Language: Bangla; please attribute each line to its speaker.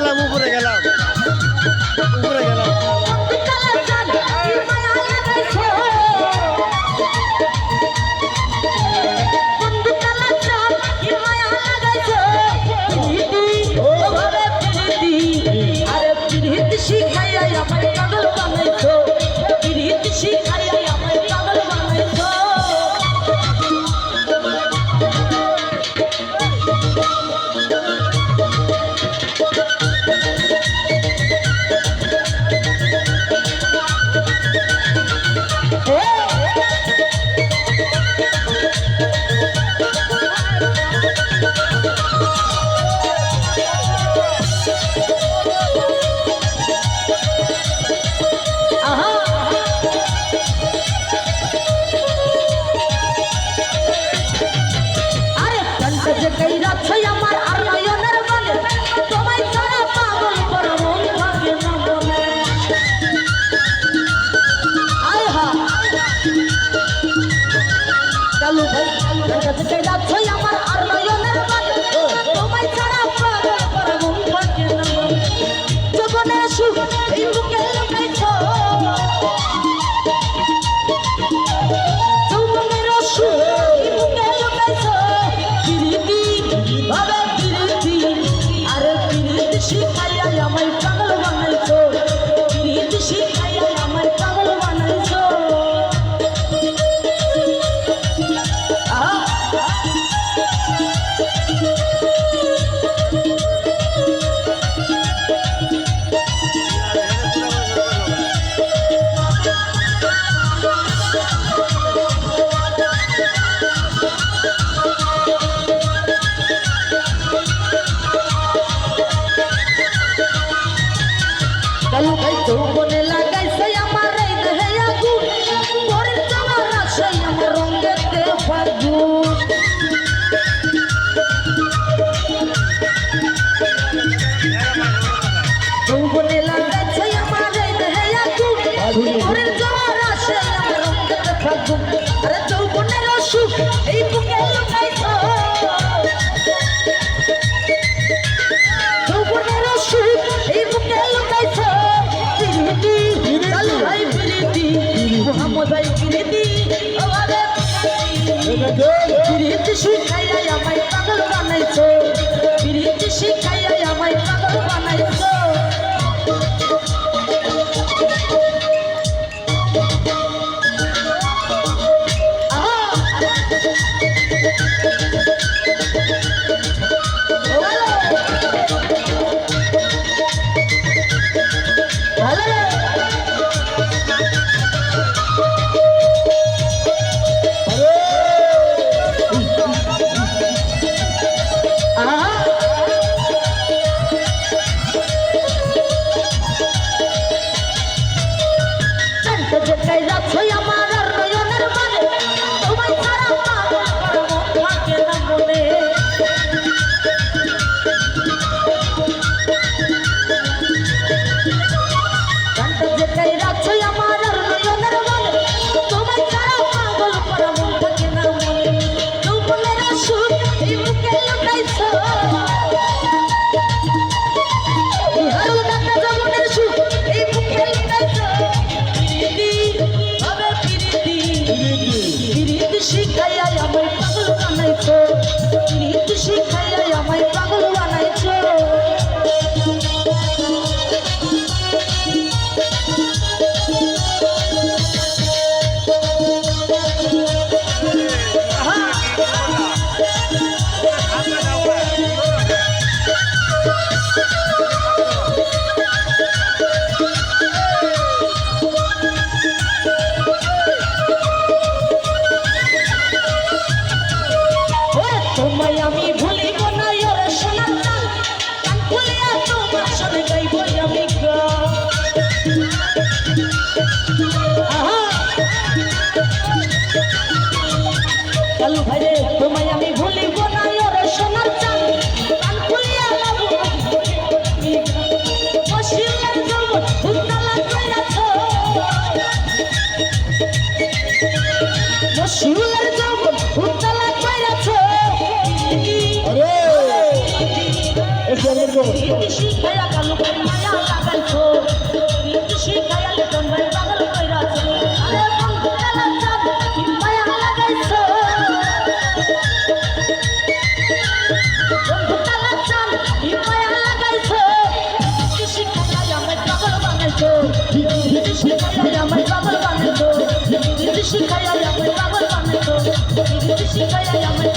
Speaker 1: গেলাম উপরে গেলাম উপরে গেলাম
Speaker 2: শিখাইয়া আমার পাগল বানাইছো প্রীতি শিখাইয়া আমার পাগল বানাইছো আমার আর নয়নের বলে তোমায় ছাড়া পাগল পর মন ভাগে না বলে আয় হা চালু ভাই কাছে যাচ্ছ আমার আর নয়নের বলে তোমায় ছাড়া পাগল পর মন ভাগে না বলে জীবনের সুখ এই বুকে লুকাইছো জীবনের সুখ এই বুকে লুকাইছো শিখাইয়া আমায় পাগল বানাইছো প্রীতি শিখাইয়া আমায় পাগল বানাইছো যৌবনে লাগাইছে আমার এই দেহে আগুন পরে যাওয়ার আশায় আমার রঙেতে ফাগুন যৌবনে লাগাইছে আমার এই দেহে আগুন পরে যাওয়ার আশায় আমার রঙেতে ফাগুন আরে যৌবনের অসুখ এই বুকে লুকাইছো যৌবনের অসুখ এই বুকে লুকাইছো মোহাম্মদ প্রীতি প্রীতি শিখাইয়া আমায় পাগল বানাইছো প্রীতি শিখাইয়া আমায় পাগল বানাইছো আমার আর নয়নের মানে তোমায় ছাড়া পাগল পর মন ভাগে না বলে গানটা যেটাই রাখছো আমার আর নয়নের মানে তোমায় ছাড়া পাগল পর মন ভাগে না বলে যৌবনের সুখ এই বুকে লুকাইছো হারুল কাকা যৌবনের সুখ এই বুকে লুকাইছো প্রীতি শিখাইয়া আমায় পাগল বানাইছো প্রীতি শিখাইয়া আমায় পাগল বানাইছো তোমায় আমি ভুলিব না ওরে সোনার চাঁদ কান খুলিয়া তোমার সাথে গাইব আমি কালু ভাই তোমায় আমি ভুলিব না ওরে সোনার চাঁদ কান খুলিয়া গাবো বসিলার যাব উত্তালা কইরাছো বসিলার যাব উত্তালা কইরাছো
Speaker 1: চেয়ারম্যান খবর
Speaker 2: শিখাইয়া কালু ভাই মায়া লাগাইছো শিখাইয়া লেটন ভাই পাগল কইরাছো আরে বন্ধু কালা চাঁদ কি মায়া লাগাইছো বন্ধু কালা চাঁদ কি মায়া লাগাইছো শিখাইয়া আমায় পাগল বানাইছো শিখাইয়া আমায় পাগল বানাইছো শিখাইয়া আমায় পাগল বানাইছো শিখাইয়া আমায়